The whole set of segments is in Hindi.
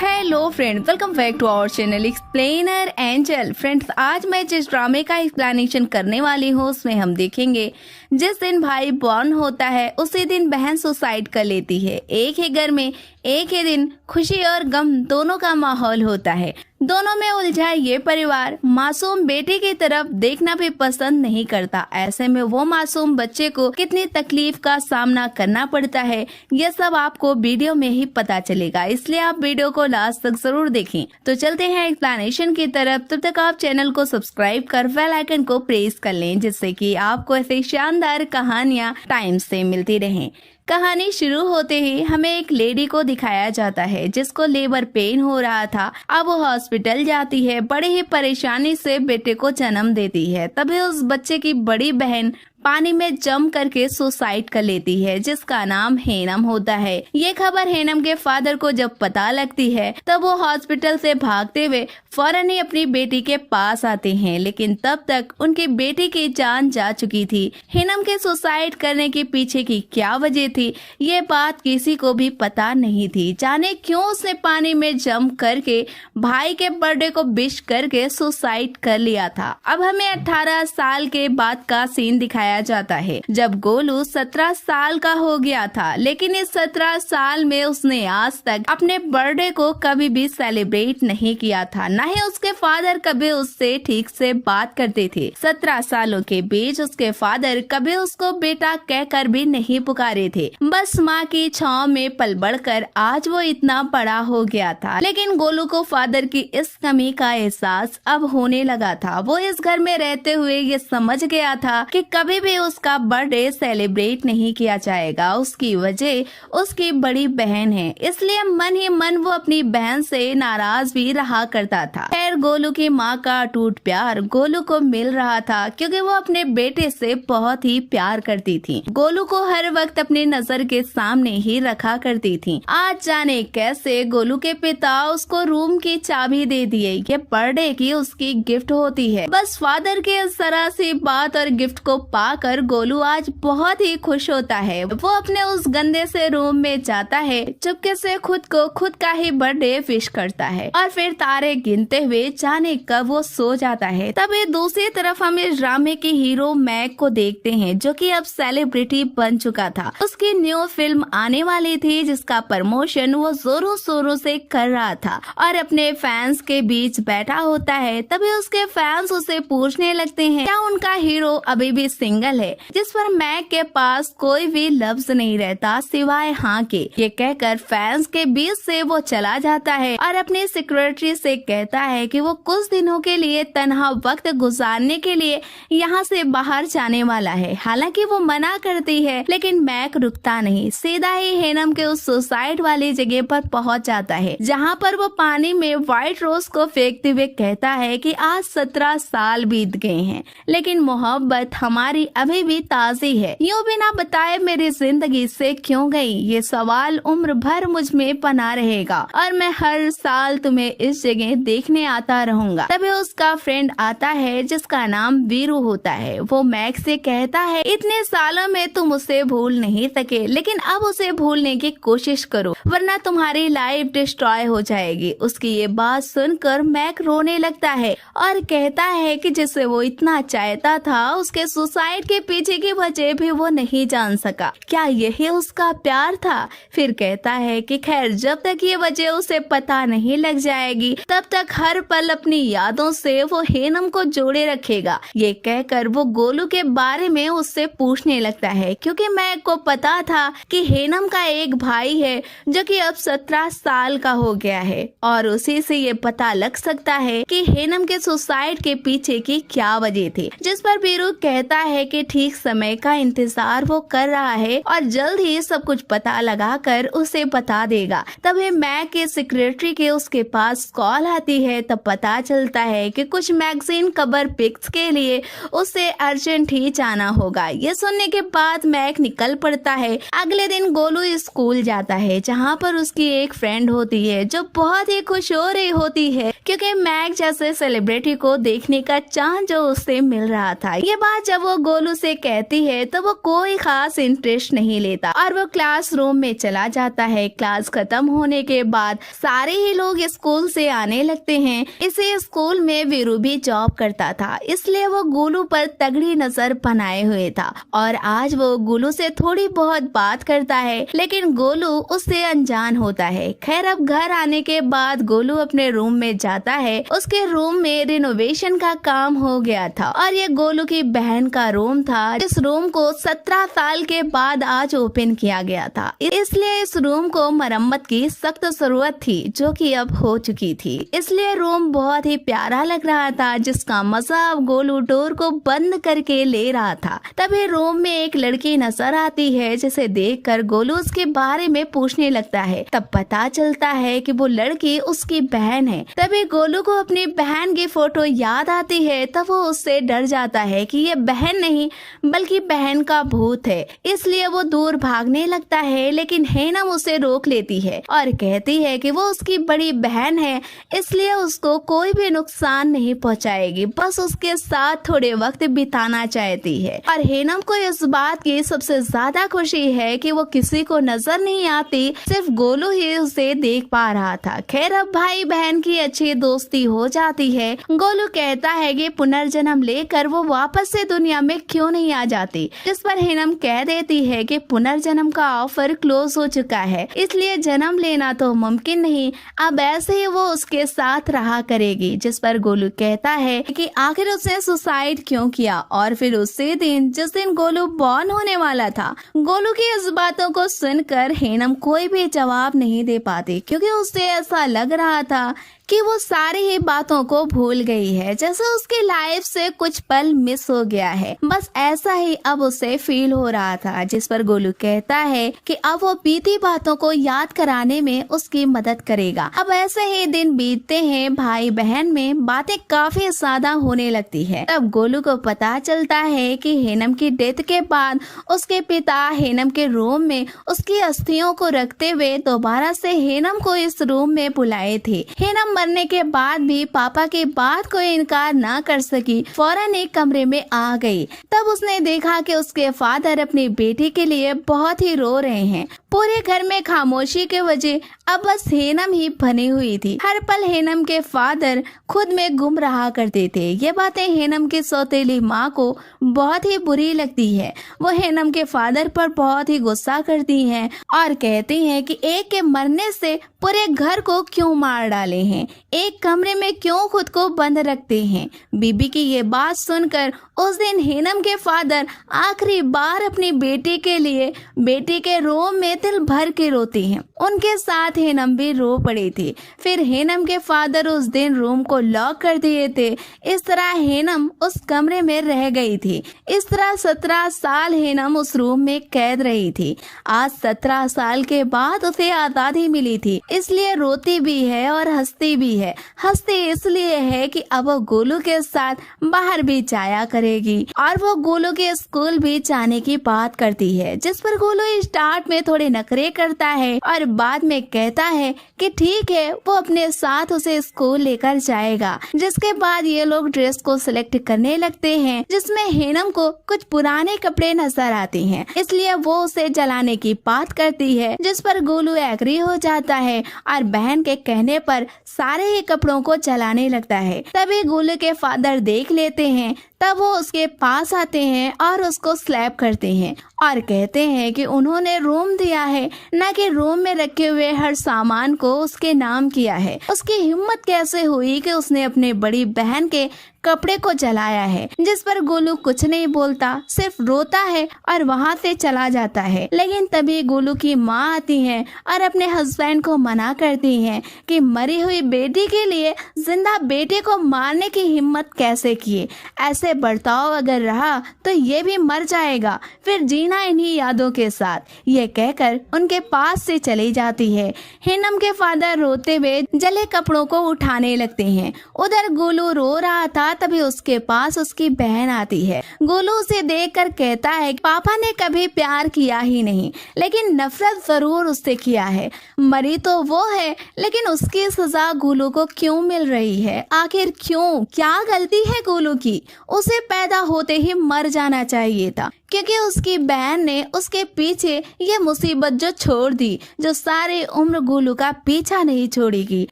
Hello friends, welcome back to our channel Explainer Angel. Friends, आज मैं जिस ड्रामे का एक्सप्लेनेशन करने वाली हूँ उसमें हम देखेंगे जिस दिन भाई बॉर्न होता है उसी दिन बहन सुसाइड कर लेती है। एक ही घर में एक ही दिन खुशी और गम दोनों का माहौल होता है। दोनों में उलझा ये परिवार मासूम बेटे की तरफ देखना भी पसंद नहीं करता। ऐसे में वो मासूम बच्चे को कितनी तकलीफ का सामना करना पड़ता है ये सब आपको वीडियो में ही पता चलेगा, इसलिए आप वीडियो को लास्ट तक जरूर देखें। तो चलते हैं एक्सप्लेनेशन की तरफ। तब तक आप चैनल को सब्सक्राइब कर बेल आइकन को प्रेस कर लें जिससे कि आपको ऐसे शानदार कहानियां टाइम से मिलती रहें। कहानी शुरू होते ही हमें एक लेडी को दिखाया जाता है जिसको लेबर पेन हो रहा था। अब वो हॉस्पिटल जाती है, बड़ी ही परेशानी से बेटे को जन्म देती है। तभी उस बच्चे की बड़ी बहन पानी में जम करके सुसाइड कर लेती है जिसका नाम हेनम होता है। ये खबर हेनम के फादर को जब पता लगती है तब वो हॉस्पिटल से भागते हुए फौरन ही अपनी बेटी के पास आते हैं, लेकिन तब तक उनकी बेटी की जान जा चुकी थी। हेनम के सुसाइड करने के पीछे की क्या वजह थी ये बात किसी को भी पता नहीं थी। जाने क्यों उसने पानी में जम करके भाई के बर्थडे को विश करके सुसाइड कर लिया था। अब हमें 18 साल के बाद का सीन दिखाया जाता है जब गोलू 17 साल का हो गया था, लेकिन इस 17 साल में उसने आज तक अपने बर्थडे को कभी भी सेलिब्रेट नहीं किया था। न ही उसके फादर कभी उससे ठीक से बात करते थे। 17 सालों के बीच उसके फादर कभी उसको बेटा कहकर भी नहीं पुकारे थे, बस माँ की छांव में पल बढ़कर आज वो इतना बड़ा हो गया था। लेकिन गोलू को फादर की इस कमी का एहसास अब होने लगा था। वो इस घर में रहते हुए ये समझ गया था कि कभी भी उसका बर्थडे सेलिब्रेट नहीं किया जाएगा। उसकी वजह उसकी बड़ी बहन है, इसलिए मन ही मन वो अपनी बहन से नाराज भी रहा करता था। खैर, गोलू की माँ का अटूट प्यार गोलू को मिल रहा था क्योंकि वो अपने बेटे से बहुत ही प्यार करती थी। गोलू को हर वक्त अपनी नजर के सामने ही रखा करती थी। आज जाने कैसे गोलू के पिता उसको रूम की चाबी दे दिए। ये बर्थडे की उसकी गिफ्ट होती है। बस फादर के इस तरह सी बात और गिफ्ट को पाकर गोलू आज बहुत ही खुश होता है। वो अपने उस गंदे से रूम में जाता है, चुपके से खुद को खुद का ही बर्थडे विश करता है और फिर तारे गिनते हुए जाने कब वो सो जाता है। तभी दूसरी तरफ हम इस ड्रामे के हीरो मैक को देखते हैं जो कि अब सेलिब्रिटी बन चुका था। उसकी न्यू फिल्म आने वाली थी जिसका प्रमोशन वो जोरों शोरों से कर रहा था और अपने फैंस के बीच बैठा होता है। तभी उसके फैंस उसे पूछने लगते हैं क्या उनका हीरो अभी भी सिंगल है, जिस पर मैक के पास कोई भी लफ्ज नहीं रहता सिवाय हाँ के। ये कहकर फैंस के बीच से वो चला जाता है और अपनी सेक्रेटरी से कहता है कि वो कुछ दिनों के लिए तन्हा वक्त गुजारने के लिए यहाँ से बाहर जाने वाला है। हालांकि वो मना करती है लेकिन मैक रुकता नहीं, सीधा ही हेनम के उस सुसाइड वाली जगह पर पहुँच जाता है जहाँ पर वो पानी में व्हाइट रोज को फेंकते हुए कहता है कि आज 17 साल बीत गए हैं लेकिन मोहब्बत हमारी अभी भी ताजी है। यूं बिना बताए मेरी जिंदगी से क्यों गई, ये सवाल उम्र भर मुझ में बना रहेगा और मैं हर साल तुम्हें इस जगह देखने आता रहूंगा। तभी उसका फ्रेंड आता है जिसका नाम वीरू होता है। वो मैक से कहता है इतने सालों में तुम उसे भूल नहीं सके, लेकिन अब उसे भूलने की कोशिश करो वरना तुम्हारी लाइफ डिस्ट्रॉय हो जाएगी। उसकी ये बात सुनकर मैक रोने लगता है और कहता है कि जिसे वो इतना चाहता था उसके सुसाइड के पीछे की वजह भी वो नहीं जान सका। क्या यही उसका प्यार था? फिर कहता है कि खैर जब तक ये वजह उसे पता नहीं लग जाएगी तब तक हर पल अपनी यादों से वो हेनम को जोड़े रखेगा। ये कहकर वो गोलू के बारे में उससे पूछने लगता है क्योंकि मैक को पता था कि हेनम का एक भाई है जो कि अब 17 साल का हो गया है और उसी से ये पता लग सकता है कि हेनम के सुसाइड के पीछे की क्या वजह थी। जिस पर वीरू कहता है कि ठीक समय का इंतजार वो कर रहा है और जल्द ही सब कुछ पता लगाकर उसे बता देगा। तभी मैक के सेक्रेटरी के उसके पास कॉल आती है। तब पता चलता है कि कुछ मैगजीन कवर पिक्स के लिए उसे अर्जेंट ही जाना होगा। ये सुनने के बाद मैक निकल पड़ता है। अगले दिन गोलू स्कूल जाता है जहाँ पर उसकी एक फ्रेंड होती है जो बहुत ही खुश हो रही होती है क्योंकि मैक जैसे सेलिब्रिटी को देखने का चांस जो उससे मिल रहा था। ये बात जब वो गोलू से कहती है तो वो कोई खास इंटरेस्ट नहीं लेता और वो क्लासरूम में चला जाता है। क्लास खत्म होने के बाद सारे ही लोग स्कूल से आने लगते हैं। इसी स्कूल में वीरू भी जॉब करता था, इसलिए वो गोलू पर तगड़ी नजर बनाए हुए था और आज वो गोलू से थोड़ी बहुत बात करता है, लेकिन गोलू उससे अनजान होता है। खैर अब घर आने के बाद गोलू अपने रूम में जाता है। उसके रूम में रिनोवेशन का काम हो गया था और ये गोलू की बहन का रूम था। इस रूम को 17 साल के बाद आज ओपन किया गया था, इसलिए इस रूम को मरम्मत की सख्त जरूरत थी, जो कि अब हो चुकी थी। इसलिए रूम बहुत ही प्यारा लग रहा था, जिसका मजा अब गोलू डोर को बंद करके ले रहा था। तभी रूम में एक लड़की नजर आती है, जिसे देखकर गोलू उसके बारे में पूछने लगता है। तब पता चलता है कि वो लड़की उसकी बहन है। तभी गोलू को अपनी बहन की फोटो याद आती है, तब वो उससे डर जाता है कि ये बहन नहीं बल्कि बहन का भूत है। इसलिए वो दूर भागने लगता है, लेकिन हेनम उसे रोक लेती है और कहती है कि वो उसकी बड़ी बहन है, इसलिए उसको कोई भी नुकसान नहीं पहुंचाएगी, बस उसके साथ थोड़े वक्त बिताना चाहती है। और हेनम को इस बात की सबसे ज्यादा खुशी है कि वो किसी को नजर नहीं आती, सिर्फ गोलू ही उसे देख पा रहा था। खैर अब भाई बहन की अच्छी दोस्ती हो जाती है। गोलू कहता है कि पुनर्जन्म लेकर वो वापस से दुनिया में क्यों नहीं आ जाती, जिस पर हेनम कह देती है कि पुनर्जन्म का ऑफर क्लोज हो चुका है, इसलिए जन्म लेना तो मुमकिन नहीं, अब ऐसे ही वो उसके साथ रहा करेगी। जिस पर गोलू कहता है कि आखिर उसने सुसाइड क्यों किया। और फिर उसी दिन जिस दिन गोलू बॉर्न होने वाला था, गोलू की इस बातों को सुनकर हेनम कोई भी जवाब नहीं दे पाती, क्योंकि उसे ऐसा लग रहा था कि वो सारी ही बातों को भूल गई है, जैसे उसकी लाइफ से कुछ पल मिस हो गया है। बस ऐसा ही अब उसे फील हो रहा था। जिस पर गोलू कहता है कि अब वो बीती बातों को याद कराने में उसकी मदद करेगा। अब ऐसे ही दिन बीतते हैं, भाई बहन में बातें काफी ज्यादा होने लगती है। तब गोलू को पता चलता है कि हेनम की डेथ के बाद उसके पिता हेनम के रूम में उसकी अस्थियों को रखते हुए दोबारा से हेनम को इस रूम में बुलाए थे। हेनम मरने के बाद भी पापा की बात को इनकार ना कर सकी, फौरन एक कमरे में आ गई। तब उसने देखा कि उसके फादर अपनी बेटी के लिए बहुत ही रो रहे हैं। पूरे घर में खामोशी के वजह अब बस हेनम ही बनी हुई थी। हर पल हेनम के फादर खुद में गुम रहा करते थे। ये बातें हेनम की सौतेली माँ को बहुत ही बुरी लगती है। वो हेनम के फादर पर बहुत ही गुस्सा करती हैं और कहती हैं कि एक के मरने से पूरे घर को क्यों मार डाले हैं, एक कमरे में क्यों खुद को बंद रखते हैं। बीबी की ये बात सुनकर उस दिन हेनम के फादर आखिरी बार अपनी बेटी के लिए बेटी के रूम में दिल भर के रोते हैं। उनके साथ हेनम भी रो पड़ी थी। फिर हेनम के फादर उस दिन रूम को लॉक कर दिए थे। इस तरह हेनम उस कमरे में रह गई थी। इस तरह 17 साल हेनम उस रूम में कैद रही थी। आज 17 साल के बाद उसे आजादी मिली थी, इसलिए रोती भी है और हंसती भी है। हंसती इसलिए है कि अब वो गोलू के साथ बाहर भी जाया करेगी और वो गोलू के स्कूल भी जाने की बात करती है। जिस पर गोलू स्टार्ट में थोड़े नखरे करता है और बाद में कहता है कि ठीक है, वो अपने साथ उसे स्कूल लेकर जाएगा। जिसके बाद ये लोग ड्रेस को सिलेक्ट करने लगते हैं, जिसमें हेनम को कुछ पुराने कपड़े नजर आते हैं, इसलिए वो उसे जलाने की बात करती है। जिस पर गोलू एग्री हो जाता है और बहन के कहने पर सारे ही कपड़ों को जलाने लगता है। तभी गोलू के फादर देख लेते हैं। तब वो उसके पास आते हैं और उसको स्लैप करते हैं और कहते हैं कि उन्होंने रूम दिया है, न कि रूम में रखे हुए हर सामान को उसके नाम किया है। उसकी हिम्मत कैसे हुई कि उसने अपने बड़ी बहन के कपड़े को जलाया है। जिस पर गोलू कुछ नहीं बोलता, सिर्फ रोता है और वहाँ से चला जाता है। लेकिन तभी गोलू की माँ आती है और अपने हस्बैंड को मना करती हैं कि मरी हुई बेटी के लिए जिंदा बेटे को मारने की हिम्मत कैसे किए, ऐसे बर्ताव अगर रहा तो ये भी मर जाएगा, फिर जीना इन्हीं यादों के साथ। ये कहकर उनके पास से चली जाती है। हेनम के फादर रोते हुए जले कपड़ों को उठाने लगते हैं। उधर गोलू रो रहा था था तभी उसके पास उसकी बहन आती है। गोलू उसे देखकर कहता है पापा ने कभी प्यार किया ही नहीं, लेकिन नफरत जरूर उससे किया है। मरी तो वो है, लेकिन उसकी सजा गोलू को क्यों मिल रही है? आखिर क्यों? क्या गलती है गोलू की? उसे पैदा होते ही मर जाना चाहिए था, क्योंकि उसकी बहन ने उसके पीछे ये मुसीबत जो छोड़ दी, जो सारी उम्र गोलू का पीछा नहीं छोड़ेगी।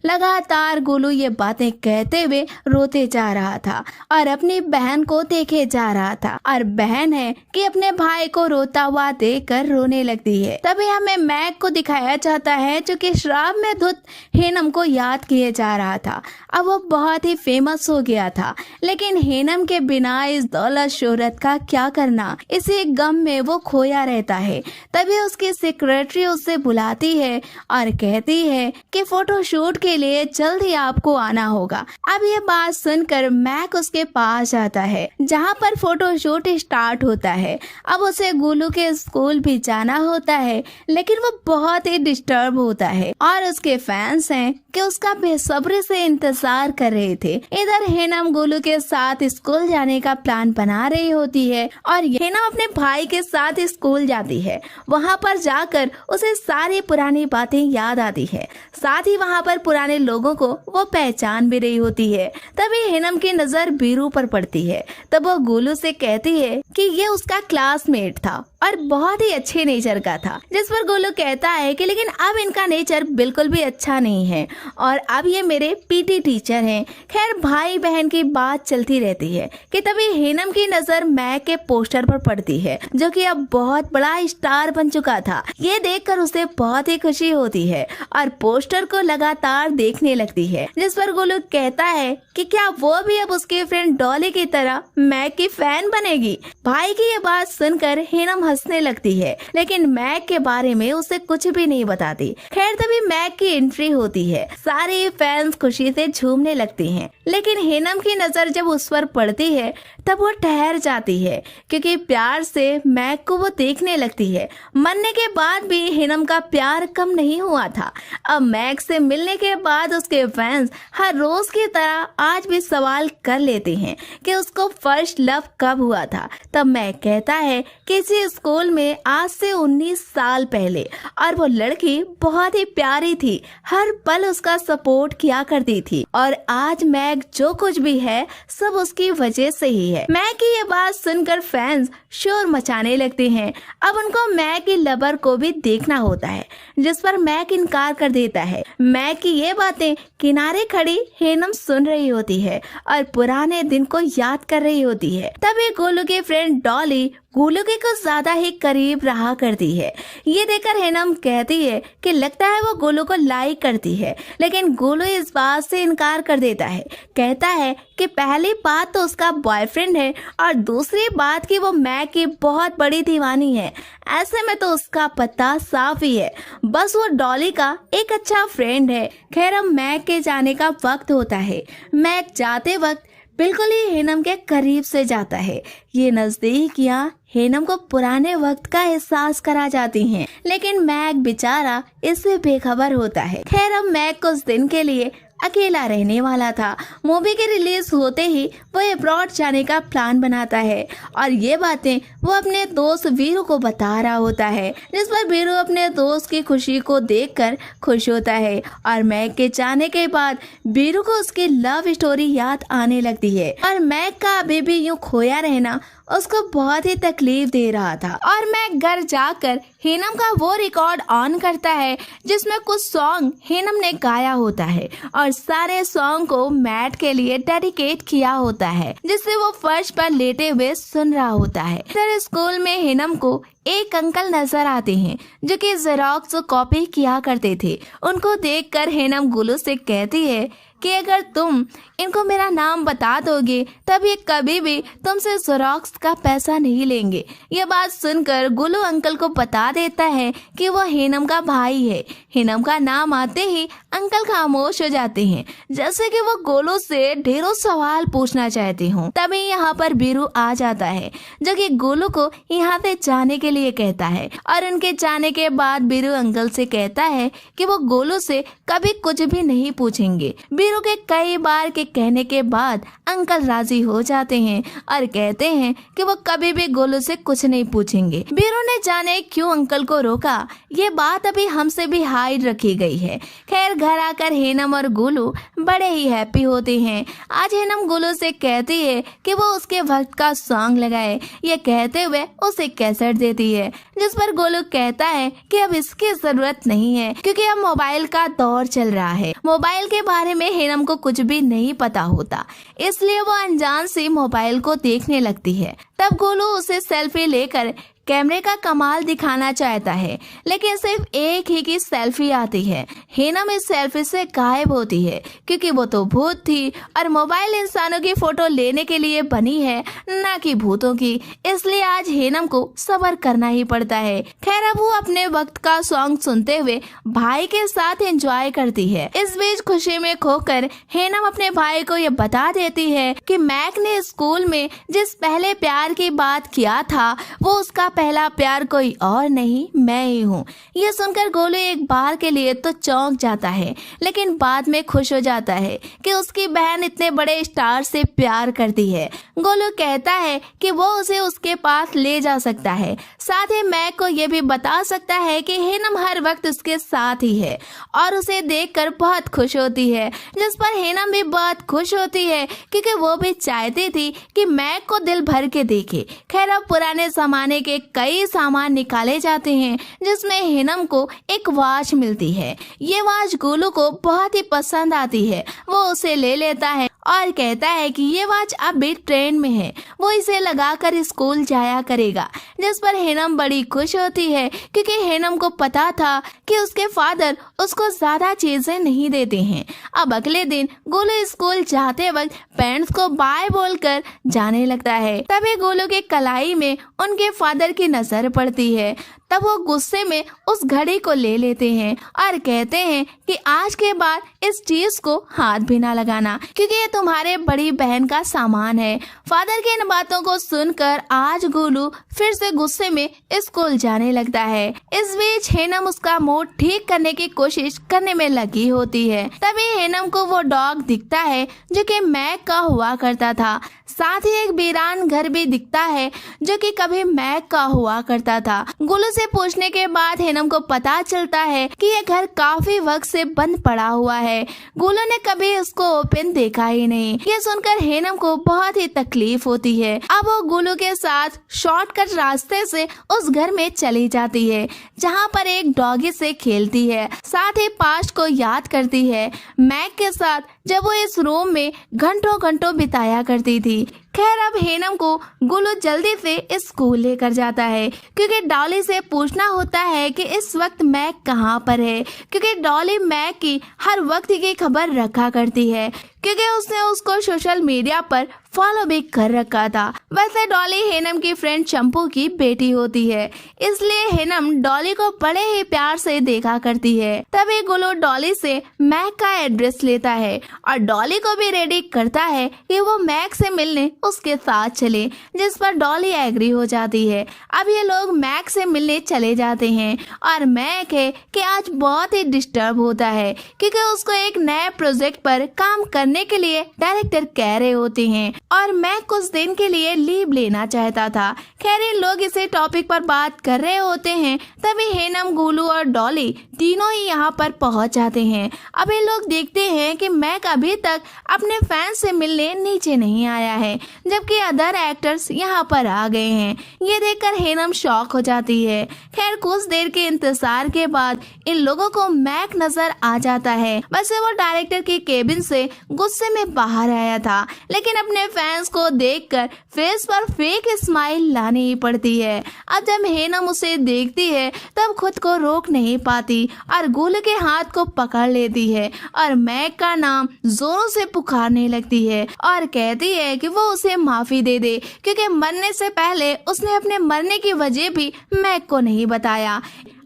लगातार गोलू ये बातें कहते हुए रोते जा रहा था और अपनी बहन को देखे जा रहा था, और बहन है कि अपने भाई को रोता हुआ देखकर रोने लगती है। तभी हमें मैग को दिखाया जाता है जो कि शराब में धुत हेनम को याद किए जा रहा था। अब वो बहुत ही फेमस हो गया था, लेकिन हेनम के बिना इस दौलत शोहरत का क्या करना, इसी गम में वो खोया रहता है। तभी उसकी सेक्रेटरी उससे बुलाती है और कहती है कि फोटोशूट के लिए जल्द ही आपको आना होगा। अब ये बात सुनकर मैक उसके पास जाता है जहाँ पर फोटोशूट स्टार्ट होता है। अब उसे गोलू के स्कूल भी जाना होता है, लेकिन वो बहुत ही डिस्टर्ब होता है और उसके फैंस हैं कि उसका बेसब्री से इंतजार कर रहे थे। इधर हेनम गोलू के साथ स्कूल जाने का प्लान बना रही होती है और हेनम अपने भाई के साथ स्कूल जाती है। वहाँ पर जाकर उसे सारी पुरानी बातें याद आती है, साथ ही वहाँ पर पुराने लोगों को वो पहचान भी रही होती है। तभी हेनम की नजर बीरू पर पड़ती है। तब वो गोलू से कहती है कि ये उसका क्लासमेट था और बहुत ही अच्छे नेचर का था, जिस पर गोलू कहता है कि लेकिन अब इनका नेचर बिल्कुल भी अच्छा नहीं है और अब ये मेरे पीटी टीचर हैं। खैर भाई बहन की बात चलती रहती है कि तभी हेनम की नजर मैक के पोस्टर पर पड़ती है, जो कि अब बहुत बड़ा स्टार बन चुका था। ये देखकर उसे बहुत ही खुशी होती है और पोस्टर को लगातार देखने लगती है, जिस पर गोलू कहता है कि क्या वो भी अब उसकी फ्रेंड डॉली की तरह मैक की फैन बनेगी। भाई की ये बात सुनकर हेनम हंसने लगती है, लेकिन मैक के बारे में उसे कुछ भी नहीं बताती। खैर तभी मैक की एंट्री होती है। सारे फैंस खुशी से झूमने लगते हैं, लेकिन हेनम की नजर जब उस पर पड़ती है तब वो ठहर जाती है, क्योंकि प्यार से मैक को वो देखने लगती है। मरने के बाद भी हेनम का प्यार कम नहीं हुआ था। अब मैक से मिलने के बाद उसके फैंस हर रोज की तरह आज भी सवाल कर लेते हैं कि उसको फर्स्ट लव कब हुआ था। तब मैक कहता है कि इसी स्कूल में आज से 19 साल पहले, और वो लड़की बहुत ही प्यारी थी, हर पल उसका सपोर्ट किया करती थी, और आज मैक जो कुछ भी है सब उसकी वजह से ही है। मैक की ये बात सुनकर फैंस शोर मचाने लगते हैं। अब उनको मैक की लवर को भी देखना होता है, जिस पर मैक इनकार कर देता है। मैक की ये बातें किनारे खड़ी हेनम सुन रही होती है और पुराने दिन को याद कर रही होती है। तभी गोलू की फ्रेंड डॉली गोलू के कुछ ज्यादा ही करीब रहा करती है। ये देखकर हेनम कहती है कि लगता है वो गोलू को लाइक करती है, लेकिन गोलू इस बात से इनकार कर देता है। कहता है कि पहली बात तो उसका बॉयफ्रेंड है और दूसरी बात कि वो मैक की बहुत बड़ी दीवानी है। ऐसे में तो उसका पता साफ ही है, बस वो डॉली का एक अच्छा फ्रेंड है। खैर अब मैक के जाने का वक्त होता है। मैक जाते वक्त बिल्कुल ही हेनम के करीब से जाता है। ये नजदीकियां हेनम को पुराने वक्त का एहसास करा जाती हैं, लेकिन मैक बेचारा इससे बेखबर होता है। खैर अब मैक कुछ दिन के लिए अकेला रहने वाला था। मूवी के रिलीज होते ही वो अब्रॉड जाने का प्लान बनाता है और ये बातें वो अपने दोस्त वीरू को बता रहा होता है, जिस पर वीरू अपने दोस्त की खुशी को देखकर खुश होता है। और मैक के जाने के बाद वीरू को उसकी लव स्टोरी याद आने लगती है और मैक का अभी भी यूं खोया रहना उसको बहुत ही तकलीफ दे रहा था। और मैक घर जाकर हेनम का वो रिकॉर्ड ऑन करता है जिसमें कुछ सॉन्ग हेनम ने गाया होता है और सारे सॉन्ग को मैट के लिए डेडिकेट किया होता है, जिससे वो फर्श पर लेटे हुए सुन रहा होता है। फिर स्कूल में हेनम को एक अंकल नजर आते हैं जो कि जेरोक्स कॉपी किया करते थे। उनको देखकर हेनम गोलू से कहती है कि अगर तुम इनको मेरा नाम बता दोगे तब ये कभी भी तुमसे जेरोक्स का पैसा नहीं लेंगे। ये बात सुनकर गोलू अंकल को बता देता है कि वो हेनम का भाई है। हेनम का नाम आते ही अंकल खामोश हो जाते हैं, जैसे कि वो गोलू से ढेरों सवाल पूछना चाहते हों। तभी यहाँ पर बीरू आ जाता है जो कि गोलू को यहाँ से जाने के के लिए कहता है और उनके जाने के बाद बीरू अंकल से कहता है कि वो गोलू से कभी कुछ भी नहीं पूछेंगे। बीरू के कई बार के कहने के बाद अंकल राजी हो जाते हैं और कहते हैं कि वो कभी भी गोलू से कुछ नहीं पूछेंगे। बीरू ने जाने क्यों अंकल को रोका, ये बात अभी हमसे भी हाइड रखी गई है। खैर घर आकर हेनम और गोलू बड़े ही हैप्पी होते हैं। आज हेनम गोलू से कहती है कि वो उसके वक्त का सॉन्ग लगाए। ये कहते हुए उसे कैसेट देती है, जिस पर गोलू कहता है कि अब इसकी जरूरत नहीं है क्योंकि अब मोबाइल का दौर चल रहा है। मोबाइल के बारे में हेनम को कुछ भी नहीं पता होता, इसलिए वो अनजान से मोबाइल को देखने लगती है। तब गोलू उसे सेल्फी लेकर कैमरे का कमाल दिखाना चाहता है, लेकिन सिर्फ एक ही की सेल्फी आती है। हेनम इस सेल्फी से गायब होती है क्योंकि वो तो भूत थी और मोबाइल इंसानों की फोटो लेने के लिए बनी है, ना कि भूतों की। इसलिए आज हेनम को सब्र करना ही पड़ता है। खैर अब वो अपने वक्त का सॉन्ग सुनते हुए भाई के साथ एंजॉय करती है। इस बीच खुशी में खोकर हेनम अपने भाई को ये बता देती है कि मैक ने स्कूल में जिस पहले प्यार की बात किया था वो उसका पहला प्यार कोई और नहीं, मैं ही हूँ। ये सुनकर गोलू एक बार के लिए तो चौंक जाता है, लेकिन बाद में खुश हो जाता है कि उसकी बहन इतने बड़े स्टार से प्यार करती है। गोलू कहता है कि वो उसे उसके पास ले जा सकता है, साथ ही मैक को ये भी बता सकता है कि हेनम हर वक्त उसके साथ ही है और उसे देखकर बहुत खुश होती है, जिस पर हेनम भी बहुत खुश होती है क्योंकि वो भी चाहती थी कि मैक को दिल भर के देखे। खैर अब पुराने जमाने के कई सामान निकाले जाते हैं, जिसमें हेनम को एक वॉच मिलती है। ये वॉच गोलू को बहुत ही पसंद आती है। वो उसे ले लेता है और कहता है कि ये वॉच अभी ट्रेंड में है, वो इसे लगाकर स्कूल जाया करेगा, जिस पर हेनम बड़ी खुश होती है क्योंकि हेनम को पता था कि उसके फादर उसको ज्यादा चीजें नहीं देते हैं। अब अगले दिन गोलू स्कूल जाते वक्त पेरेंट्स को बाय बोलकर जाने लगता है। तभी गोलू के कलाई में उनके फादर की नजर पड़ती है। तब वो गुस्से में उस घड़ी को ले लेते हैं और कहते हैं कि आज के बाद इस चीज को हाथ भी ना लगाना क्योंकि ये तुम्हारे बड़ी बहन का सामान है। फादर की इन बातों को सुनकर आज गोलू फिर से गुस्से में स्कूल जाने लगता है। इस बीच हेनम उसका मूड ठीक करने की कोशिश करने में लगी होती है। तभी हेनम को वो डॉग दिखता है जो कि मैक का हुआ करता था। साथ ही एक वीरान घर भी दिखता है जो कि कभी मैक का हुआ करता था। गोलू से पूछने के बाद हेनम को पता चलता है कि ये घर काफी वक्त से बंद पड़ा हुआ है। गोलू ने कभी इसको ओपन देखा ही नहीं। ये सुनकर हेनम को बहुत ही तकलीफ होती है। अब वो गोलू के साथ शॉर्टकट रास्ते से उस घर में चली जाती है जहाँ पर एक डॉगी से खेलती है, साथ ही पास्ट को याद करती है मैक के साथ जब वो इस रूम में घंटों घंटों बिताया करती थी। खैर अब हेनम को गोलू जल्दी से स्कूल लेकर जाता है क्योंकि डॉली से पूछना होता है कि इस वक्त मैक कहाँ पर है, क्योंकि डॉली मैक की हर वक्त की खबर रखा करती है क्योंकि उसने उसको सोशल मीडिया पर फॉलो भी कर रखा था। वैसे डॉली हेनम की फ्रेंड चंपू की बेटी होती है, इसलिए हेनम डॉली को बड़े ही प्यार से देखा करती है। तभी गोलू डॉली से मैक का एड्रेस लेता है और डॉली को भी रेडी करता है कि वो मैक से मिलने उसके साथ चले, जिस पर डॉली एग्री हो जाती है। अब ये लोग मैक से मिलने चले जाते हैं और मैक है कि आज बहुत ही डिस्टर्ब होता है क्योंकि उसको एक नए प्रोजेक्ट पर काम करने के लिए डायरेक्टर कह रहे होते हैं और मैक कुछ दिन के लिए लीव लेना चाहता था। खैर इन लोग इसे टॉपिक पर बात कर रहे होते हैं, तभी हेनम, गोलू और डॉली तीनों ही यहाँ पर पहुँच जाते हैं। अब ये लोग देखते हैं कि मैक अभी तक अपने फैंस से मिलने नीचे नहीं आया है, जबकि अदर एक्टर्स यहाँ पर आ गए हैं। ये देखकर हेनम शॉक हो जाती है। खैर कुछ देर के इंतजार के बाद इन लोगों को मैक नजर आ जाता है। वैसे वो डायरेक्टर के केबिन से गुस्से में बाहर आया था, लेकिन अपने फैंस को देखकर फेस पर फेक स्माइल लानी ही पड़ती है। अब जब हेनम उसे देखती है तब खुद को रोक नहीं पाती और गोलू के हाथ को पकड़ लेती है और मैक का नाम जोरों से पुकारने लगती है और कहती है कि वो उसे माफी दे दे क्योंकि मरने से पहले उसने अपने मरने की वजह भी मैक को नहीं बताया।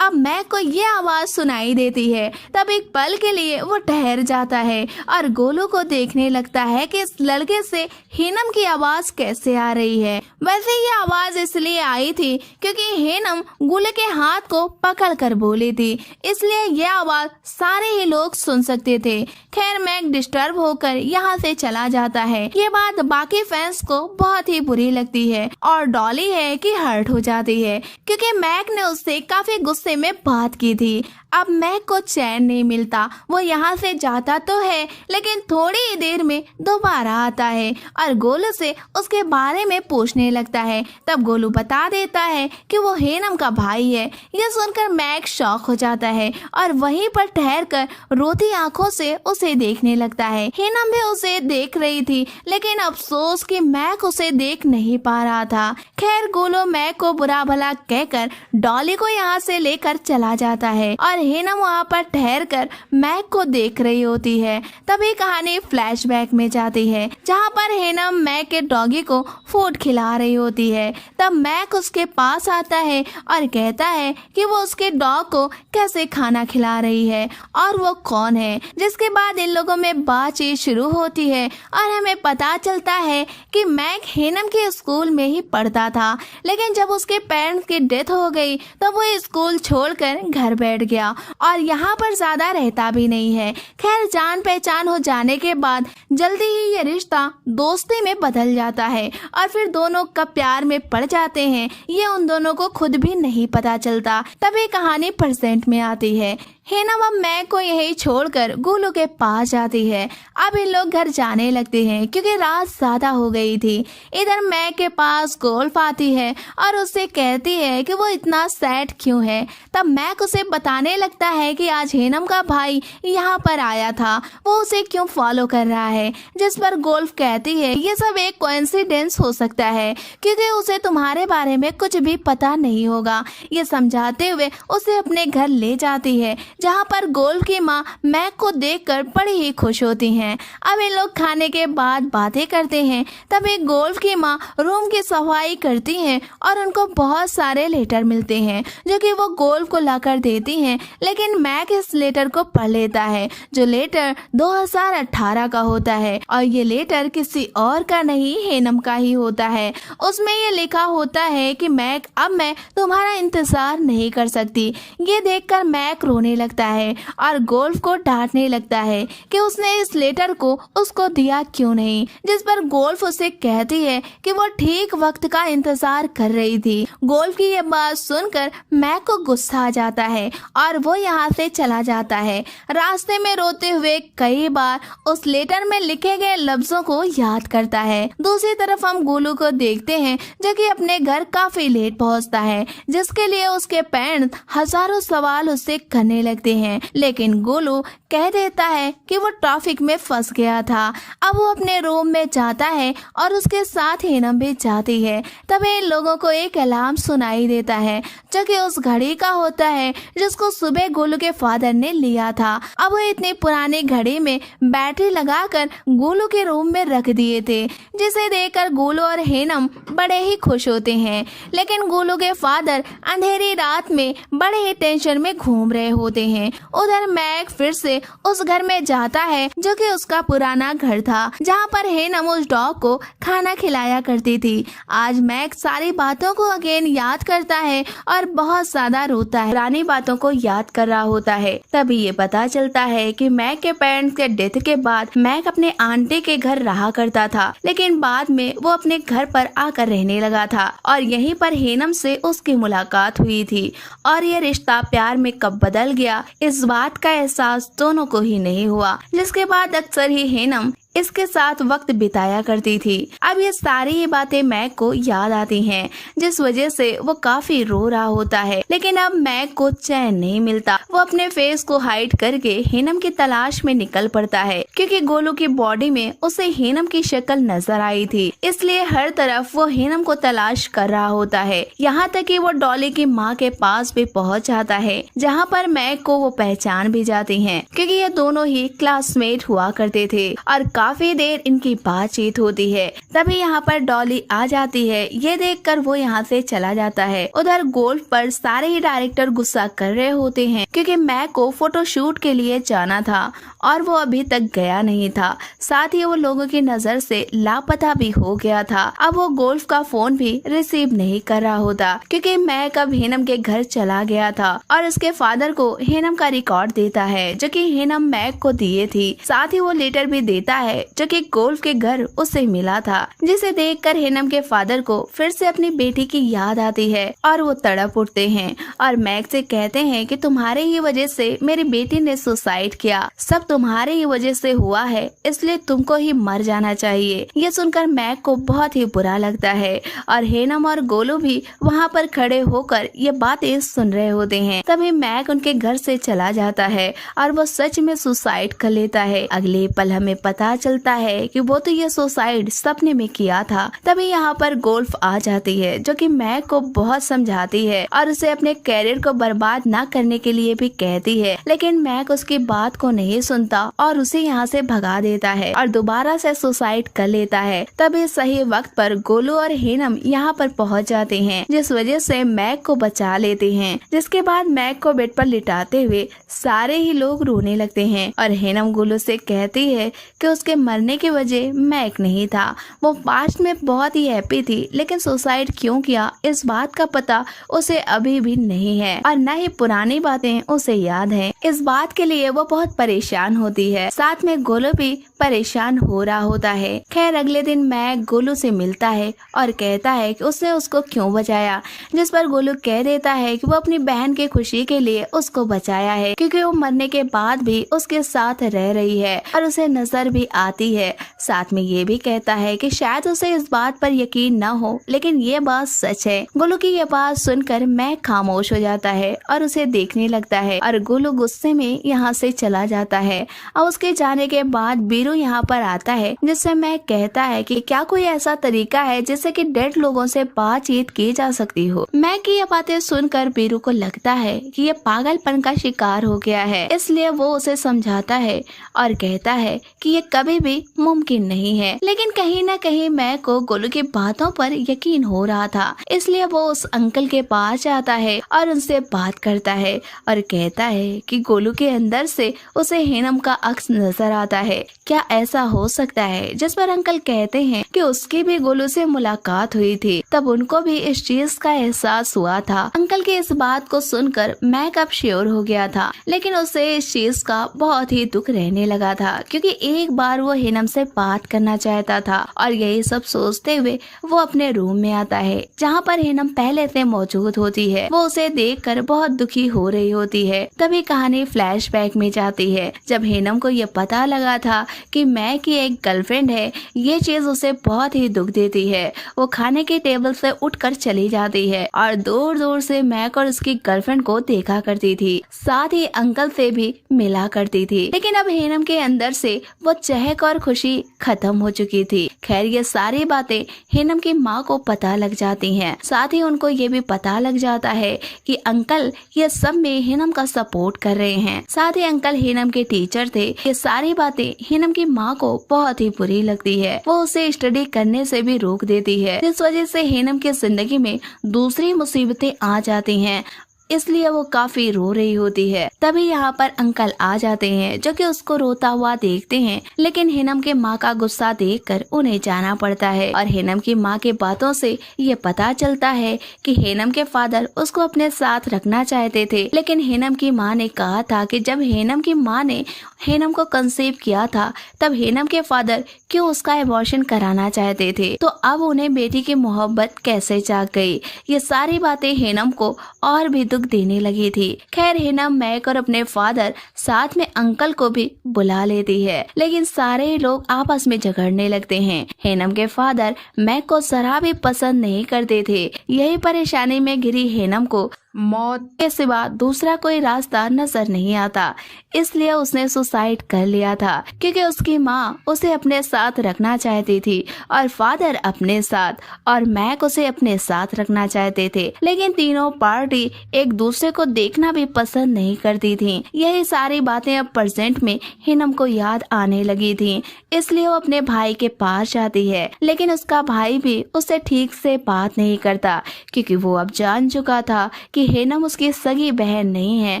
अब मैक को ये आवाज सुनाई देती है। तब एक पल के लिए वो ठहर जाता है और गोलू को देखने लगता है कि इस लड़के से हेनम की आवाज कैसे आ रही है। वैसे ये आवाज इसलिए आई थी क्योंकि हेनम गोलू के हाथ को पकड़ कर बोली थी, इसलिए ये आवाज सारे ही लोग सुन सकते थे। खैर मैक डिस्टर्ब होकर यहाँ से चला जाता है। ये बात बाकी फैंस को बहुत ही बुरी लगती है और डॉली है कि हर्ट हो जाती है क्योंकि मैक ने उससे काफी गुस्से में बात की थी। अब मैक को चैन नहीं मिलता। वो यहाँ से जाता तो है लेकिन थोड़ी ही देर में दोबारा आता है और गोलू से उसके बारे में पूछने लगता है। तब गोलू बता देता है कि वो हेनम का भाई है। यह सुनकर मैक शॉक हो जाता है और वहीं पर ठहर कर रोती आंखों से उसे देखने लगता है। हेनम भी उसे देख रही थी लेकिन अफसोस कि मैक उसे देख नहीं पा रहा था। खैर गोलू मैक को बुरा भला कहकर डॉली को यहाँ से लेकर चला जाता है और हेनम वहाँ पर ठहर कर मैक को देख रही होती है। तभी कहानी फ्लैशबैक में जाती है जहाँ पर हेनम मैक के डॉगी को फूड खिला रही होती है। तब मैक उसके पास आता है और कहता है कि वो उसके डॉग को कैसे खाना खिला रही है और वो कौन है। जिसके बाद इन लोगों में बातचीत शुरू होती है और हमें पता चलता है कि मैक हेनम के स्कूल में ही पढ़ता था, लेकिन जब उसके पेरेंट्स की डेथ हो गई तब वो स्कूल छोड़कर घर बैठ गया और यहाँ पर ज्यादा रहता भी नहीं है। खैर जान पहचान हो जाने के बाद जल्दी ही ये रिश्ता दोस्ती में बदल जाता है और फिर दोनों कब प्यार में पड़ जाते हैं ये उन दोनों को खुद भी नहीं पता चलता। तभी कहानी प्रेजेंट में आती है। हेनम अब मैक को यही छोड़कर गोलू के पास जाती है। अब इन लोग घर जाने लगते हैं क्योंकि रात ज्यादा हो गई थी। इधर मैक के पास गोल्फ आती है और उससे कहती है कि वो इतना सैड क्यों है। तब मैक उसे बताने लगता है कि आज हेनम का भाई यहाँ पर आया था, वो उसे क्यों फॉलो कर रहा है। जिस पर गोल्फ कहती है ये सब एक कोइंसिडेंस हो सकता है क्योंकि उसे तुम्हारे बारे में कुछ भी पता नहीं होगा। ये समझाते हुए उसे अपने घर ले जाती है जहाँ पर गोल्फ की माँ मैक को देखकर बड़ी ही खुश होती हैं। अब इन लोग खाने के बाद बातें करते हैं। तभी गोल्फ की माँ रूम की सफाई करती हैं और उनको बहुत सारे लेटर मिलते हैं जो कि वो गोल्फ को लाकर देती हैं, लेकिन मैक इस लेटर को पढ़ लेता है जो लेटर 2018 का होता है और ये लेटर किसी और का नहीं हेनम का ही होता है। उसमें ये लिखा होता है कि मैक अब मैं तुम्हारा इंतजार नहीं कर सकती। ये देखकर मैक रोने लगता है और गोल्फ को डांटने लगता है कि उसने इस लेटर को उसको दिया क्यों नहीं। जिस पर गोल्फ उसे कहती है कि वो ठीक वक्त का इंतजार कर रही थी। गोल्फ की ये बात सुनकर मैक को गुस्सा आ जाता है और वो यहाँ से चला जाता है। रास्ते में रोते हुए कई बार उस लेटर में लिखे गए लफ्जों को याद करता है। दूसरी तरफ हम गोलू को देखते हैं जो कि अपने घर काफी लेट पहुँचता है, जिसके लिए उसके पेरेंट्स हजारों सवाल उससे करने लगते हैं, लेकिन गोलू कह देता है कि वो ट्रैफिक में फंस गया था। अब वो अपने रूम में जाता है और उसके साथ हेनम भी जाती है। तभी इन लोगों को एक अलार्म सुनाई देता है जो कि उस घड़ी का होता है जिसको सुबह गोलू के फादर ने लिया था। अब वो इतनी पुरानी घड़ी में बैटरी लगाकर गोलू के रूम में रख दिए थे, जिसे देखकर गोलू और हेनम बड़े ही खुश होते हैं। लेकिन गोलू के फादर अंधेरी रात में बड़े ही टेंशन में घूम रहे होते हैं। उधर मैक फिर से उस घर में जाता है जो कि उसका पुराना घर था, जहाँ पर हेनम उस डॉग को खाना खिलाया करती थी। आज मैक सारी बातों को अगेन याद करता है और बहुत ज्यादा रोता है। पुरानी बातों को याद कर रहा होता है। तभी ये पता चलता है कि मैक के पेरेंट्स के डेथ के बाद मैक अपने आंटी के घर रहा करता था, लेकिन बाद में वो अपने घर पर आकर रहने लगा था और यहीं पर हेनम से उसकी मुलाकात हुई थी। और ये रिश्ता प्यार में कब बदल गया इस बात का एहसास दोनों को ही नहीं हुआ, जिसके बाद अक्सर ही हेनम इसके साथ वक्त बिताया करती थी। अब ये सारी ही बातें मैक को याद आती हैं, जिस वजह से वो काफी रो रहा होता है। लेकिन अब मैक को चैन नहीं मिलता। वो अपने फेस को हाइड करके हेनम की तलाश में निकल पड़ता है, क्योंकि गोलू की बॉडी में उसे हेनम की शक्ल नजर आई थी, इसलिए हर तरफ वो हेनम को तलाश कर रहा होता है। यहाँ तक कि वो डॉली की माँ के पास भी पहुँच जाता है, जहाँ पर मैक को वो पहचान भी जाती है, क्योंकि ये दोनों ही क्लासमेट हुआ करते थे और काफी देर इनकी बातचीत होती है। तभी यहाँ पर डॉली आ जाती है। ये देखकर वो यहाँ से चला जाता है। उधर गोल्फ पर सारे ही डायरेक्टर गुस्सा कर रहे होते हैं क्योंकि मैक को फोटोशूट के लिए जाना था और वो अभी तक गया नहीं था। साथ ही वो लोगों की नजर से लापता भी हो गया था। अब वो गोल्फ का फोन भी रिसीव नहीं कर रहा होता क्योंकि मैक अब हेनम के घर चला गया था और उसके फादर को हेनम का रिकॉर्ड देता है जो कि हेनम मैक को दिए थी। साथ ही वो लेटर भी देता है जो कि गोल्फ के घर उससे मिला था, जिसे देखकर हेनम के फादर को फिर से अपनी बेटी की याद आती है और वो तड़प उठते हैं और मैक से कहते हैं कि तुम्हारे ही वजह से मेरी बेटी ने सुसाइड किया, सब तुम्हारे ही वजह से हुआ है, इसलिए तुमको ही मर जाना चाहिए। ये सुनकर मैक को बहुत ही बुरा लगता है और हेनम और गोलू भी वहाँ पर खड़े होकर ये बातें सुन रहे होते हैं। तभी मैक उनके घर से चला जाता है और वो सच में सुसाइड कर लेता है। अगले पल हमें पता चलता है कि वो तो ये सुसाइड सपने में किया था। तभी यहाँ पर गोल्फ आ जाती है जो कि मैक को बहुत समझाती है और उसे अपने कैरियर को बर्बाद न करने के लिए भी कहती है, लेकिन मैक उसकी बात को नहीं सुनता और उसे यहाँ से भगा देता है और दोबारा से सुसाइड कर लेता है। तभी सही वक्त पर गोलू और हेनम यहाँ पर पहुँच जाते हैं, जिस वजह से मैक को बचा लेते हैं। जिसके बाद मैक को बेड पर लिटाते हुए सारे ही लोग रोने लगते हैं और हेनम गोलू से कहती है कि उसके मरने की वजह मैक नहीं था, वो पास्ट में बहुत ही हैप्पी थी, लेकिन सुसाइड क्यों किया इस बात का पता उसे अभी भी नहीं है और न ही पुरानी बातें उसे याद हैं। इस बात के लिए वो बहुत परेशान होती है। साथ में गोलू भी परेशान हो रहा होता है। खैर अगले दिन मैक गोलू से मिलता है और कहता है कि उसने उसको क्यों बचाया, जिस पर गोलू कह देता है कि वो अपनी बहन की खुशी के लिए उसको बचाया है क्योंकि वो मरने के बाद भी उसके साथ रह रही है और उसे नजर भी आती है। साथ में ये भी कहता है कि शायद उसे इस बात पर यकीन न हो, लेकिन ये बात सच है। गोलू की ये बात सुनकर मैक खामोश हो जाता है और उसे देखने लगता है और गोलू गुस्से में यहाँ से चला जाता है। और उसके जाने के बाद बीरू यहाँ पर आता है, जिससे मैक कहता है कि क्या कोई ऐसा तरीका है जिससे कि डेड लोगों से बातचीत की जा सकती हो। मैक की ये बातें सुनकर बीरू को लगता है कि ये पागलपन का शिकार हो गया है, इसलिए वो उसे समझाता है और कहता है कि ये कभी भी मुमकिन नहीं है। लेकिन कहीं न कहीं मैक को गोलू की बातों पर यकीन हो रहा था, इसलिए वो उस अंकल के पास जाता है और उनसे बात करता है और कहता है कि गोलू के अंदर से उसे हेनम का अक्स नजर आता है। क्या ऐसा हो सकता है? जिस पर अंकल कहते हैं कि उसकी भी गोलू से मुलाकात हुई थी, तब उनको भी इस चीज का एहसास हुआ था। अंकल की इस बात को सुनकर मैक अब श्योर हो गया था, लेकिन उसे इस चीज का बहुत ही दुख रहने लगा था क्योंकि एक बार वो हेनम से बात करना चाहता था और यही सब सोचते हुए वो अपने रूम में आता है जहाँ पर हेनम पहले से मौजूद होती है। वो उसे देखकर बहुत दुखी हो रही होती है। तभी कहानी फ्लैशबैक में जाती है। जब हेनम को ये पता लगा था कि मैक की एक गर्लफ्रेंड है, ये चीज उसे बहुत ही दुख देती है। वो खाने के टेबल से उठकर चली जाती है और दूर दूर से मैक और उसकी गर्लफ्रेंड को देखा करती थी, साथ ही अंकल से भी मिला करती थी। लेकिन अब हेनम के अंदर से वो चहक और खुशी खत्म हो चुकी थी। खैर ये सारी बातें हेनम की माँ को पता लग जाती हैं। साथ ही उनको ये भी पता लग जाता है कि अंकल ये सब में हेनम का सपोर्ट कर रहे हैं। साथ ही अंकल हेनम के टीचर थे। ये सारी बातें हेनम की माँ को बहुत ही बुरी लगती है। वो उसे स्टडी करने से भी रोक देती है, जिस वजह से हेनम की जिंदगी में दूसरी मुसीबतें आ जाती हैं, इसलिए वो काफी रो रही होती है। तभी यहाँ पर अंकल आ जाते हैं जो कि उसको रोता हुआ देखते हैं, लेकिन हेनम के माँ का गुस्सा देखकर उन्हें जाना पड़ता है और हेनम की माँ के बातों से ये पता चलता है कि हेनम के फादर उसको अपने साथ रखना चाहते थे, लेकिन हेनम की माँ ने कहा था कि जब हेनम की माँ ने हेनम को कंसीव किया था तब हेनम के फादर क्यों उसका एबॉर्शन कराना चाहते थे, तो अब उन्हें बेटी की मोहब्बत कैसे जाग गई। ये सारी बातें हेनम को और भी दुख देने लगी थी। खैर हेनम मैक और अपने फादर साथ में अंकल को भी बुला लेती है, लेकिन सारे लोग आपस में झगड़ने लगते हैं। हेनम के फादर मैक को जरा भी पसंद नहीं करते थे। यही परेशानी में घिरी हेनम को मौत के सिवा दूसरा कोई रास्ता नजर नहीं आता, इसलिए उसने सुसाइड कर लिया था क्योंकि उसकी माँ उसे अपने साथ रखना चाहती थी और फादर अपने साथ और मैक उसे अपने साथ रखना चाहते थे, लेकिन तीनों पार्टी एक दूसरे को देखना भी पसंद नहीं करती थी। यही सारी बातें अब प्रेजेंट में हिनम को याद आने लगी थी, इसलिए वो अपने भाई के पास जाती है, लेकिन उसका भाई भी उससे ठीक से बात नहीं करता क्योंकि वो अब जान चुका था कि हिनम उसकी सगी बहन नहीं है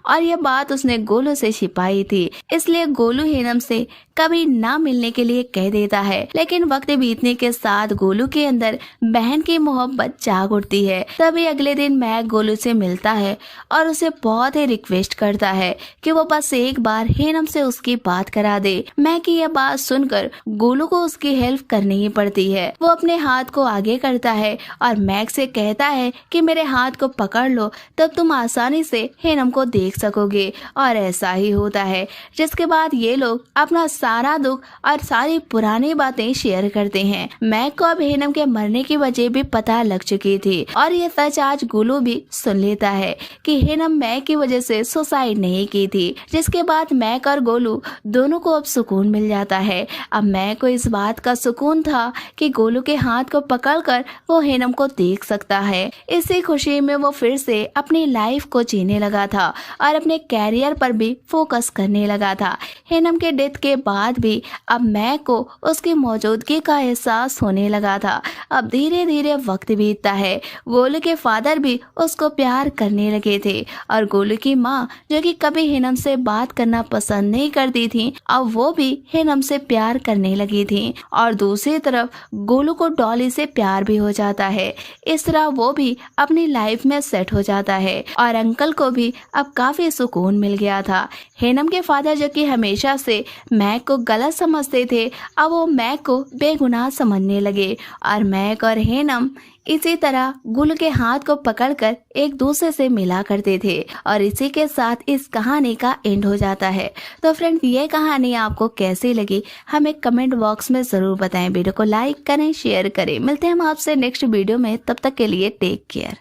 और यह बात उसने गोलू से छिपाई थी। इसलिए गोलू हिनम से कभी ना मिलने के लिए कह देता है, लेकिन वक्त बीतने के साथ गोलू के अंदर बहन की मोहब्बत जाग उठती है। तभी अगले दिन मैक गोलू से मिलता है और उसे बहुत ही रिक्वेस्ट करता है कि वो बस एक बार हिनम से उसकी बात करा दे। मैक की यह बात सुनकर गोलू को उसकी हेल्प करनी ही पड़ती है। वो अपने हाथ को आगे करता है और मैक से कहता है कि मेरे हाथ को पकड़ लो, तब तुम आसानी से हिनम को देख सकोगे। और ऐसा ही होता है, जिसके बाद ये लोग अपना सारा दुख और सारी पुरानी बातें शेयर करते हैं। मैक को अब हिनम के मरने की वजह भी पता लग चुकी थी और ये सच आज गोलू भी सुन लेता है कि हिनम मैक की वजह से सुसाइड नहीं की थी, जिसके बाद मैक और गोलू दोनों को अब सुकून मिल जाता है। अब मैक को इस बात का सुकून था कि गोलू के हाथ को पकड़कर वो हिनम को देख सकता है। इसी खुशी में वो फिर से अपनी लाइफ को जीने लगा था और अपने कैरियर पर भी फोकस करने लगा था। हिनम के डेथ के बाद भी अब मैक को उसकी मौजूदगी का एहसास होने लगा था। अब धीरे धीरे वक्त बीतता है। गोलू के फादर भी उसको प्यार करने लगे थे और गोलू की माँ, जो कि कभी हिनम से बात करना पसंद नहीं करती थी, अब वो भी हिनम से प्यार करने लगी थी। और दूसरी तरफ गोलू को डॉली से प्यार भी हो जाता है। इस तरह वो भी अपनी लाइफ में सेट हो जाता है और अंकल को भी अब काफी सुकून मिल गया था। हिनम के फादर, जो कि हमेशा से मैक को गलत समझते थे, अब वो मैक को बेगुनाह समझने लगे और मैक और हिनम इसी तरह गोलू के हाथ को पकड़कर एक दूसरे से मिला करते थे। और इसी के साथ इस कहानी का एंड हो जाता है। तो फ्रेंड्स, ये कहानी आपको कैसी लगी हमें कमेंट बॉक्स में जरूर बताएं। वीडियो को लाइक करें, शेयर करें। मिलते हैं हम आपसे नेक्स्ट वीडियो में, तब तक के लिए टेक केयर।